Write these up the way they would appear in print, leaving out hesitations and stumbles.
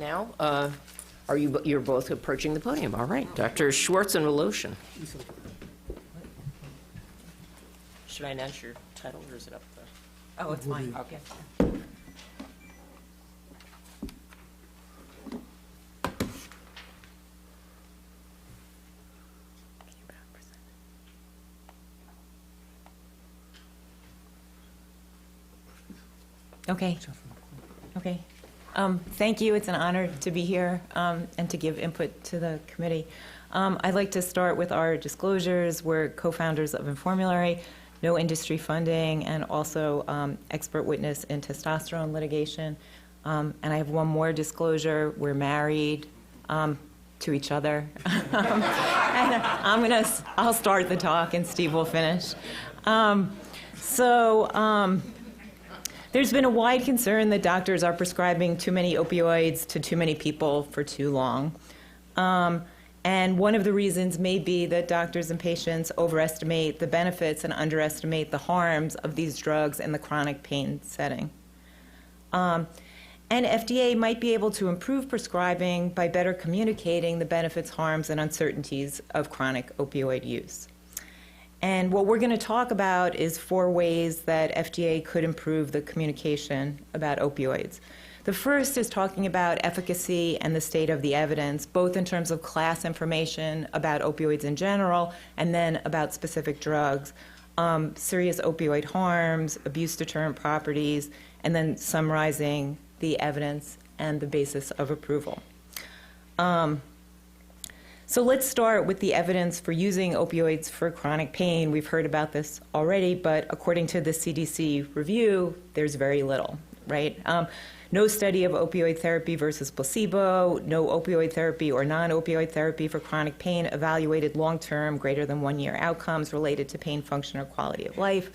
now. You're both approaching the podium. All right, Dr. Schwartz and Woloshin. Should I announce your title, or is it up there? Oh, it's mine. Okay. Okay. Okay. Thank you. It's an honor to be here and to give input to the committee. I'd like to start with our disclosures. We're co-founders of Informulary, no industry funding, and also expert witness in testosterone litigation. And I have one more disclosure. We're married to each other. And I'll start the talk and Steve will finish. There's been a wide concern that doctors are prescribing too many opioids to too many people for too long. And one of the reasons may be that doctors and patients overestimate the benefits and underestimate the harms of these drugs in the chronic pain setting. And FDA might be able to improve prescribing by better communicating the benefits, harms, and uncertainties of chronic opioid use. And what we're going to talk about is 4 ways that FDA could improve the communication about opioids. The first is talking about efficacy and the state of the evidence, both in terms of class information about opioids in general and then about specific drugs, serious opioid harms, abuse-deterrent properties, and then summarizing the evidence and the basis of approval. So let's start with the evidence for using opioids for chronic pain. We've heard about this already, but according to the CDC review, there's very little, right? No study of opioid therapy versus placebo, no opioid therapy or non-opioid therapy for chronic pain evaluated long-term, greater than 1-year outcomes related to pain, function, or quality of life.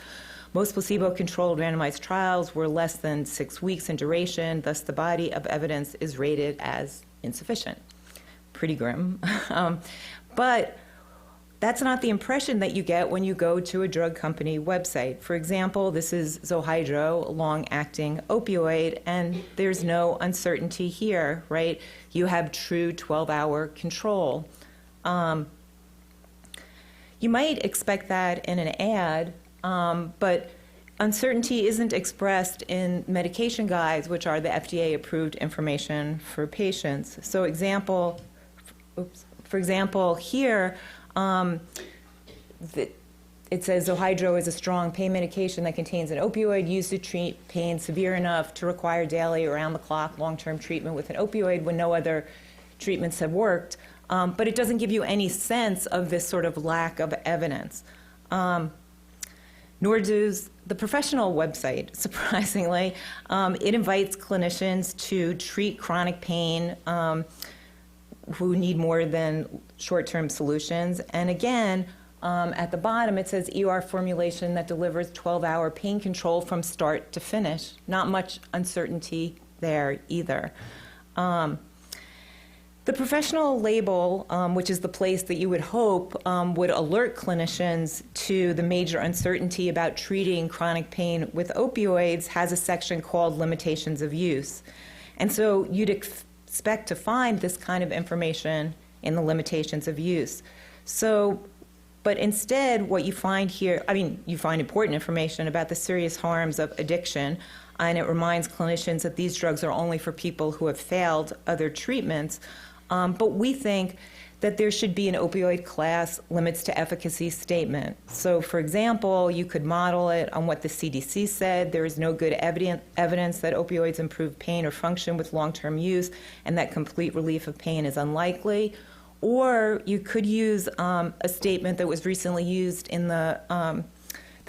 Most placebo-controlled randomized trials were less than 6 weeks in duration, thus the body of evidence is rated as insufficient. Pretty grim. But that's not the impression that you get when you go to a drug company website. For example, this is Zohydro, a long-acting opioid, and there's no uncertainty here, right? You have true 12-hour control. You might expect that in an ad, but uncertainty isn't expressed in medication guides, which are the FDA-approved information for patients. So for example, here, it says Zohydro is a strong pain medication that contains an opioid used to treat pain severe enough to require daily, around-the-clock, long-term treatment with an opioid when no other treatments have worked. But it doesn't give you any sense of this sort of lack of evidence. Nor does the professional website, surprisingly. It invites clinicians to treat chronic pain who need more than short-term solutions. And again, at the bottom, it says ER formulation that delivers 12-hour pain control from start to finish. Not much uncertainty there either. The professional label, which is the place that you would hope would alert clinicians to the major uncertainty about treating chronic pain with opioids, has a section called Limitations of Use. And so you'd expect to find this kind of information in the limitations of use. But instead, what you find here, you find important information about the serious harms of addiction, and it reminds clinicians that these drugs are only for people who have failed other treatments. But we think that there should be an opioid class limits to efficacy statement. So, for example, you could model it on what the CDC said. There is no good evidence that opioids improve pain or function with long-term use, and that complete relief of pain is unlikely. Or you could use a statement that was recently used in the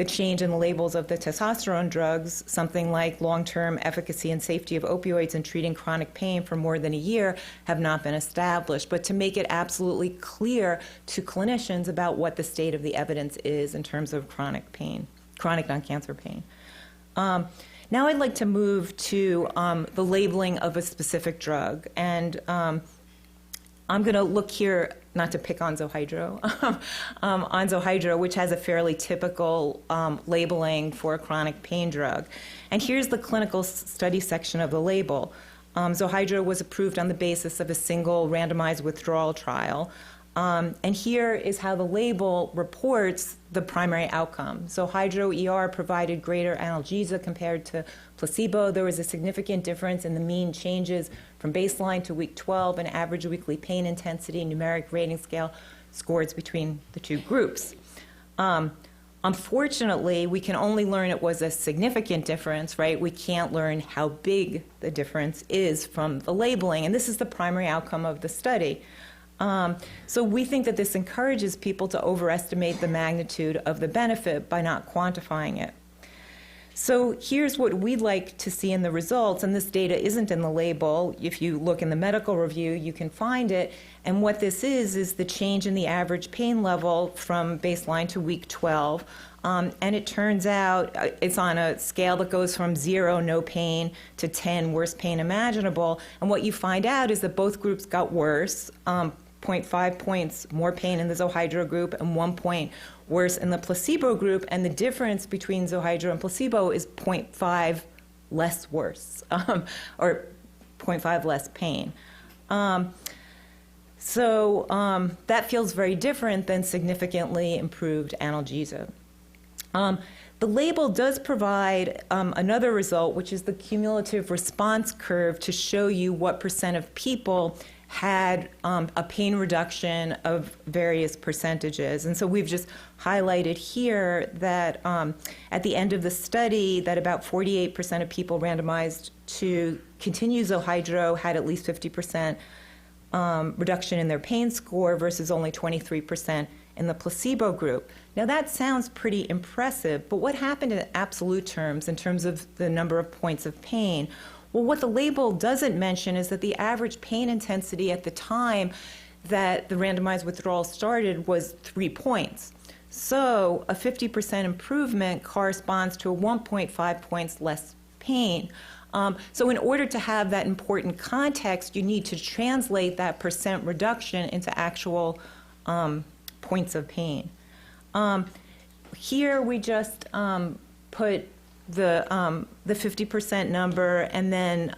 change in the labels of the testosterone drugs, something like long-term efficacy and safety of opioids in treating chronic pain for more than a year have not been established, but to make it absolutely clear to clinicians about what the state of the evidence is in terms of chronic pain, chronic non-cancer pain. Now I'd like to move to the labeling of a specific drug, and I'm going to look here, not to pick on Zohydro, on Zohydro, which has a fairly typical labeling for a chronic pain drug. And here's the clinical study section of the label. Zohydro was approved on the basis of a single randomized withdrawal trial. And here is how the label reports the primary outcome. Zohydro ER provided greater analgesia compared to placebo. There was a significant difference in the mean changes from baseline to week 12 and average weekly pain intensity numeric rating scale scores between the two groups. Unfortunately, we can only learn it was a significant difference, right? We can't learn how big the difference is from the labeling, and this is the primary outcome of the study. So we think that this encourages people to overestimate the magnitude of the benefit by not quantifying it. So here's what we'd like to see in the results, and this data isn't in the label. If you look in the medical review, you can find it. And what this is the change in the average pain level from baseline to week 12. And it turns out it's on a scale that goes from 0, no pain, to 10, worst pain imaginable. And what you find out is that both groups got worse, 0.5 points more pain in the Zohydro group and 1 point worse in the placebo group. And the difference between Zohydro and placebo is 0.5 less worse, or 0.5 less pain. So that feels very different than significantly improved analgesia. The label does provide another result, which is the cumulative response curve to show you what percent of people had a pain reduction of various percentages. And so we've just highlighted here that at the end of the study, that about 48% of people randomized to continue Zohydro had at least 50% reduction in their pain score versus only 23% in the placebo group. Now that sounds pretty impressive, but what happened in absolute terms, in terms of the number of points of pain? Well, what the label doesn't mention is that the average pain intensity at the time that the randomized withdrawal started was 3 points. So a 50% improvement corresponds to a 1.5 points less pain. So in order to have that important context, you need to translate that percent reduction into actual points of pain. Here we just put the 50% number, and then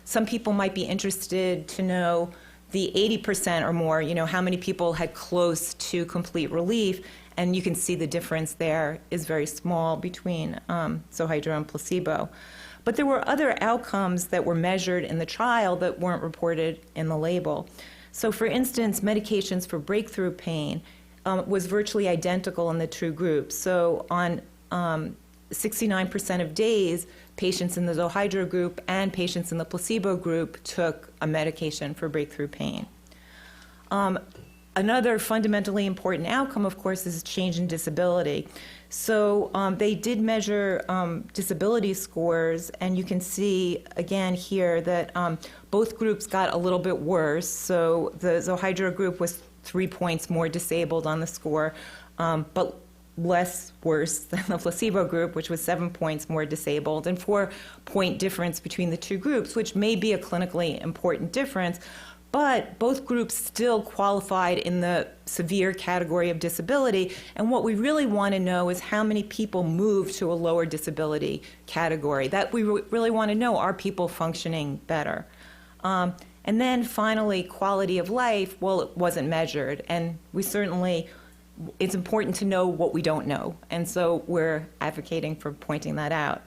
some people might be interested to know the 80% or more, how many people had close to complete relief, and you can see the difference there is very small between Zohydro and placebo. But there were other outcomes that were measured in the trial that weren't reported in the label. So for instance, medications for breakthrough pain was virtually identical in the two groups. So on 69% of days, patients in the Zohydro group and patients in the placebo group took a medication for breakthrough pain. Another fundamentally important outcome, of course, is change in disability. So they did measure disability scores, and you can see again here that both groups got a little bit worse. So the Zohydro group was 3 points more disabled on the score, but less worse than the placebo group, which was 7 points more disabled, and 4-point difference between the two groups, which may be a clinically important difference. But both groups still qualified in the severe category of disability. And what we really want to know is how many people moved to a lower disability category. That we really want to know, are people functioning better? And then finally, quality of life, well, it wasn't measured. And we certainly, it's important to know what we don't know. And so we're advocating for pointing that out.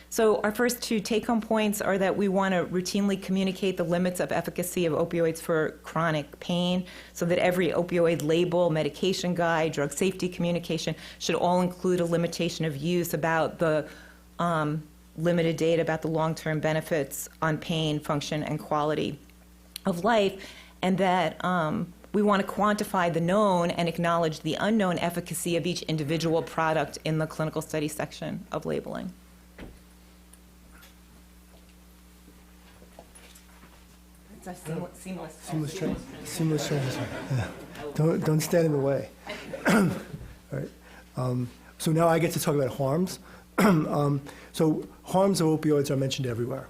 So our first two take-home points are that we want to routinely communicate the limits of efficacy of opioids for chronic pain, so that every opioid label, medication guide, drug safety communication should all include a limitation of use about the limited data about the long-term benefits on pain, function, and quality of life, and that we want to quantify the known and acknowledge the unknown efficacy of each individual product in the clinical study section of labeling. Seamless transition. Yeah. Don't stand in the way. All right. So now I get to talk about harms. So harms of opioids are mentioned everywhere.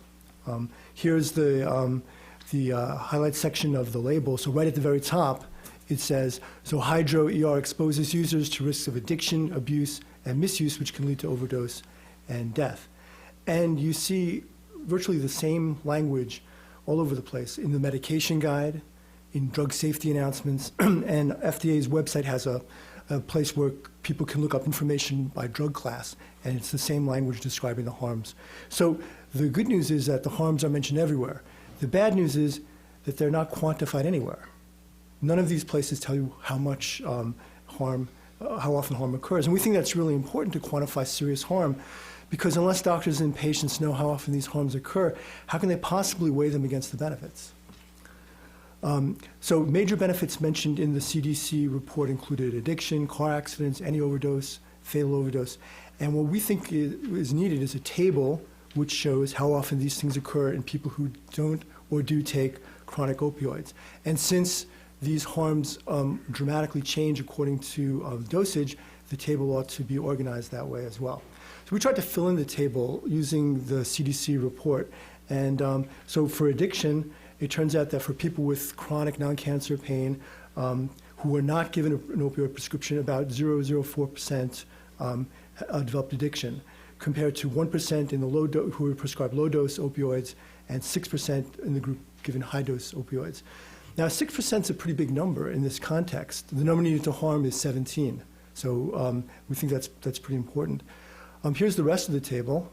Here's the highlight section of the label. So right at the very top, it says, Zohydro ER exposes users to risks of addiction, abuse, and misuse, which can lead to overdose and death. And you see virtually the same language all over the place, in the medication guide, in drug safety announcements, and FDA's website has a place where people can look up information by drug class, and it's the same language describing the harms. So the good news is that the harms are mentioned everywhere. The bad news is that they're not quantified anywhere. None of these places tell you how much harm, how often harm occurs. And we think that's really important to quantify serious harm, because unless doctors and patients know how often these harms occur, how can they possibly weigh them against the benefits? So major benefits mentioned in the CDC report included addiction, car accidents, any overdose, fatal overdose. And what we think is needed is a table which shows how often these things occur in people who don't or do take chronic opioids. And since these harms dramatically change according to dosage, the table ought to be organized that way as well. So we tried to fill in the table using the CDC report. And so for addiction, it turns out that for people with chronic non-cancer pain who were not given an opioid prescription, about 0.04% developed addiction, compared to 1% in the who were prescribed low-dose opioids and 6% in the group given high-dose opioids. Now, 6% is a pretty big number in this context. The number needed to harm is 17. So we think that's pretty important. Here's the rest of the table.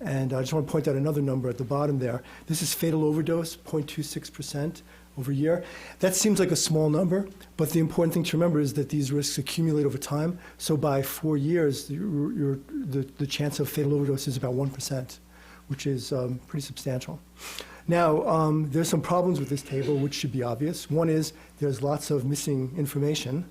And I just want to point out another number at the bottom there. This is fatal overdose, 0.26% over a year. That seems like a small number, but the important thing to remember is that these risks accumulate over time. So by 4 years, the chance of fatal overdose is about 1%, which is pretty substantial. Now, there's some problems with this table, which should be obvious. One is there's lots of missing information.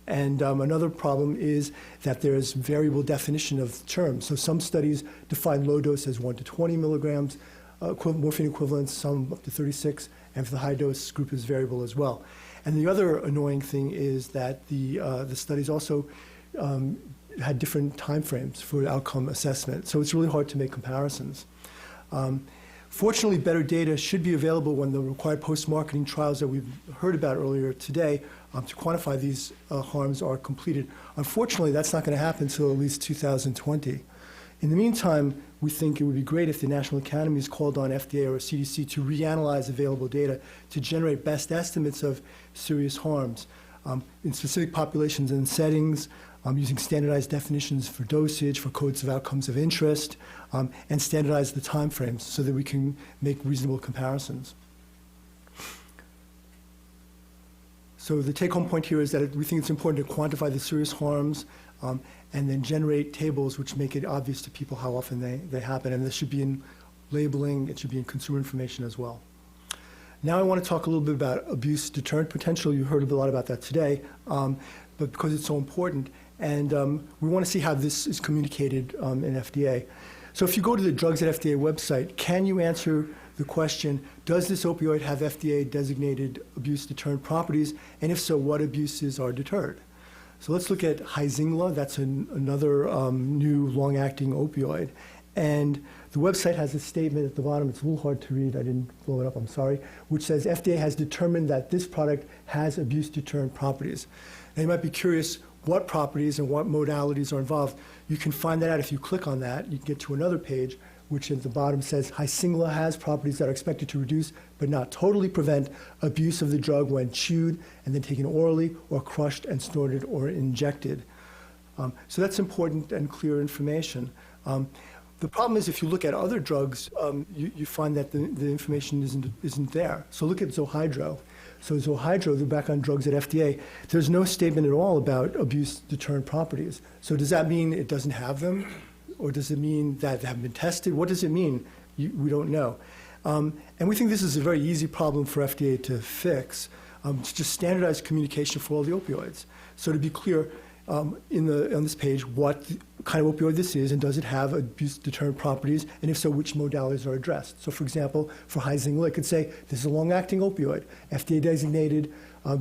And another problem is that there's variable definition of terms. So some studies define low dose as 1 to 20 milligrams, morphine equivalents, some up to 36, and for the high dose group is variable as well. And the other annoying thing is that the studies also had different time frames for outcome assessment. So it's really hard to make comparisons. Fortunately, better data should be available when the required post-marketing trials that we've heard about earlier today to quantify these harms are completed. Unfortunately, that's not going to happen until at least 2020. In the meantime, we think it would be great if the National Academies called on FDA or CDC to reanalyze available data to generate best estimates of serious harms in specific populations and settings, using standardized definitions for dosage, for codes of outcomes of interest, and standardize the timeframes so that we can make reasonable comparisons. So the take-home point here is that we think it's important to quantify the serious harms and then generate tables which make it obvious to people how often they happen. And this should be in labeling, it should be in consumer information as well. Now I want to talk a little bit about abuse-deterrent potential. You heard a lot about that today, but because it's so important, and we want to see how this is communicated in FDA. So if you go to the Drugs at FDA website, can you answer the question, does this opioid have FDA-designated abuse-deterrent properties? And if so, what abuses are deterred? So let's look at Hizingla. That's another new long-acting opioid. And the website has a statement at the bottom. It's a little hard to read. I didn't blow it up, I'm sorry, which says FDA has determined that this product has abuse-deterrent properties. Now you might be curious what properties and what modalities are involved. You can find that out if you click on that. You can get to another page, which at the bottom says Hizingla has properties that are expected to reduce but not totally prevent abuse of the drug when chewed and then taken orally or crushed and snorted or injected. So that's important and clear information. The problem is if you look at other drugs, you find that the information isn't there. So look at Zohydro. So Zohydro, the background drugs at FDA, there's no statement at all about abuse-deterrent properties. So does that mean it doesn't have them? Or does it mean that they haven't been tested? What does it mean? We don't know. And we think this is a very easy problem for FDA to fix. It's just standardized communication for all the opioids. So to be clear, on this page, what kind of opioid this is, and does it have abuse-deterrent properties, and if so, which modalities are addressed. So for example, for Hizingla, it could say, this is a long-acting opioid, FDA-designated,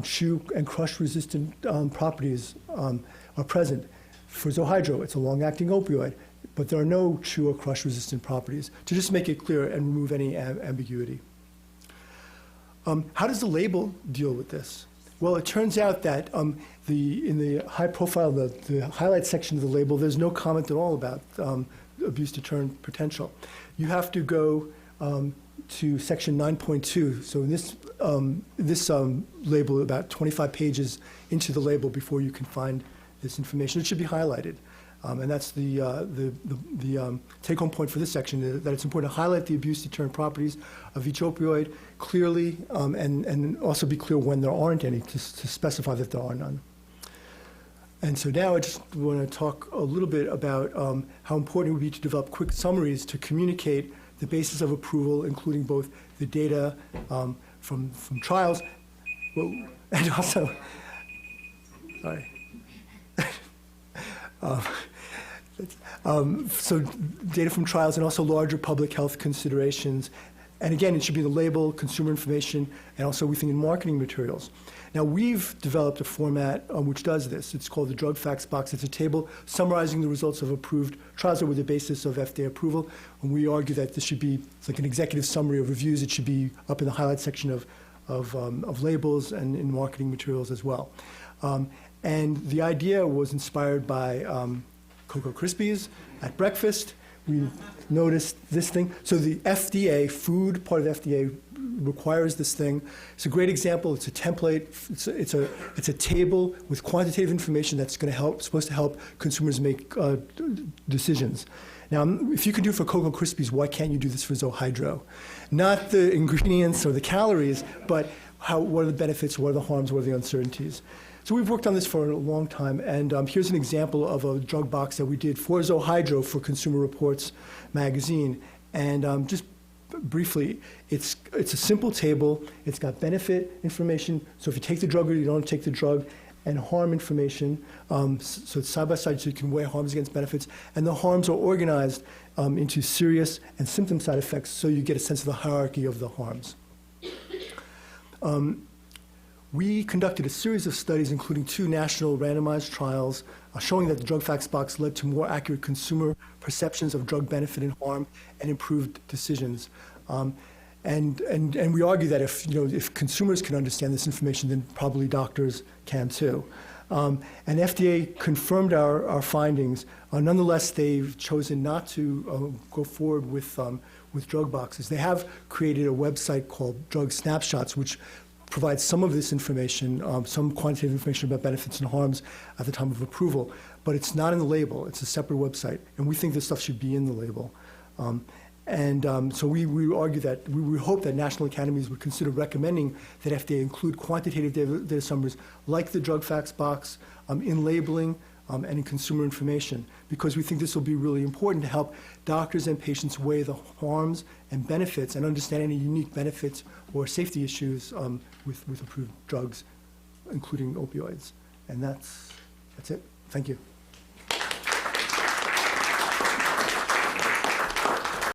chew and crush-resistant properties are present. For Zohydro, it's a long-acting opioid, but there are no chew or crush-resistant properties, to just make it clear and remove any ambiguity. How does the label deal with this? Well, it turns out that in the high profile, the highlight section of the label, there's no comment at all about abuse-deterrent potential. You have to go to section 9.2. So in this label, about 25 pages into the label before you can find this information. It should be highlighted. And that's the take-home point for this section, that it's important to highlight the abuse-deterrent properties of each opioid clearly, and also be clear when there aren't any, to specify that there are none. And so now I just want to talk a little bit about how important it would be to develop quick summaries to communicate the basis of approval, including both the data from trials, and also, sorry. So data from trials and also larger public health considerations. And again, it should be the label, consumer information, and also we think in marketing materials. Now, we've developed a format which does this. It's called the Drug Facts Box. It's a table summarizing the results of approved trials that were the basis of FDA approval. And we argue that this should be like an executive summary of reviews. It should be up in the highlight section of labels and in marketing materials as well. And the idea was inspired by Cocoa Krispies at breakfast. We noticed this thing. So the FDA, food part of the FDA, requires this thing. It's a great example. It's a template. It's a table with quantitative information that's supposed to help consumers make decisions. Now, if you can do it for Cocoa Krispies, why can't you do this for Zohydro? Not the ingredients or the calories, but what are the benefits, what are the harms, what are the uncertainties? So we've worked on this for a long time, and here's an example of a drug box that we did for Zohydro for Consumer Reports magazine. And just briefly, it's a simple table. It's got benefit information. So if you take the drug or you don't take the drug, and harm information. So it's side by side, so you can weigh harms against benefits. And the harms are organized into serious and symptom side effects, so you get a sense of the hierarchy of the harms. We conducted a series of studies, including 2 national randomized trials, showing that the Drug Facts Box led to more accurate consumer perceptions of drug benefit and harm and improved decisions. And we argue that if consumers can understand this information, then probably doctors can too. And FDA confirmed our findings. Nonetheless, they've chosen not to go forward with drug boxes. They have created a website called Drug Snapshots, which provides some of this information, some quantitative information about benefits and harms at the time of approval, but it's not in the label. It's a separate website, and we think this stuff should be in the label. So we argue that, we hope that national academies would consider recommending that FDA include quantitative data summaries like the Drug Facts Box in labeling and in consumer information, because we think this will be really important to help doctors and patients weigh the harms and benefits and understand any unique benefits or safety issues with approved drugs, including opioids. And that's it. Thank you.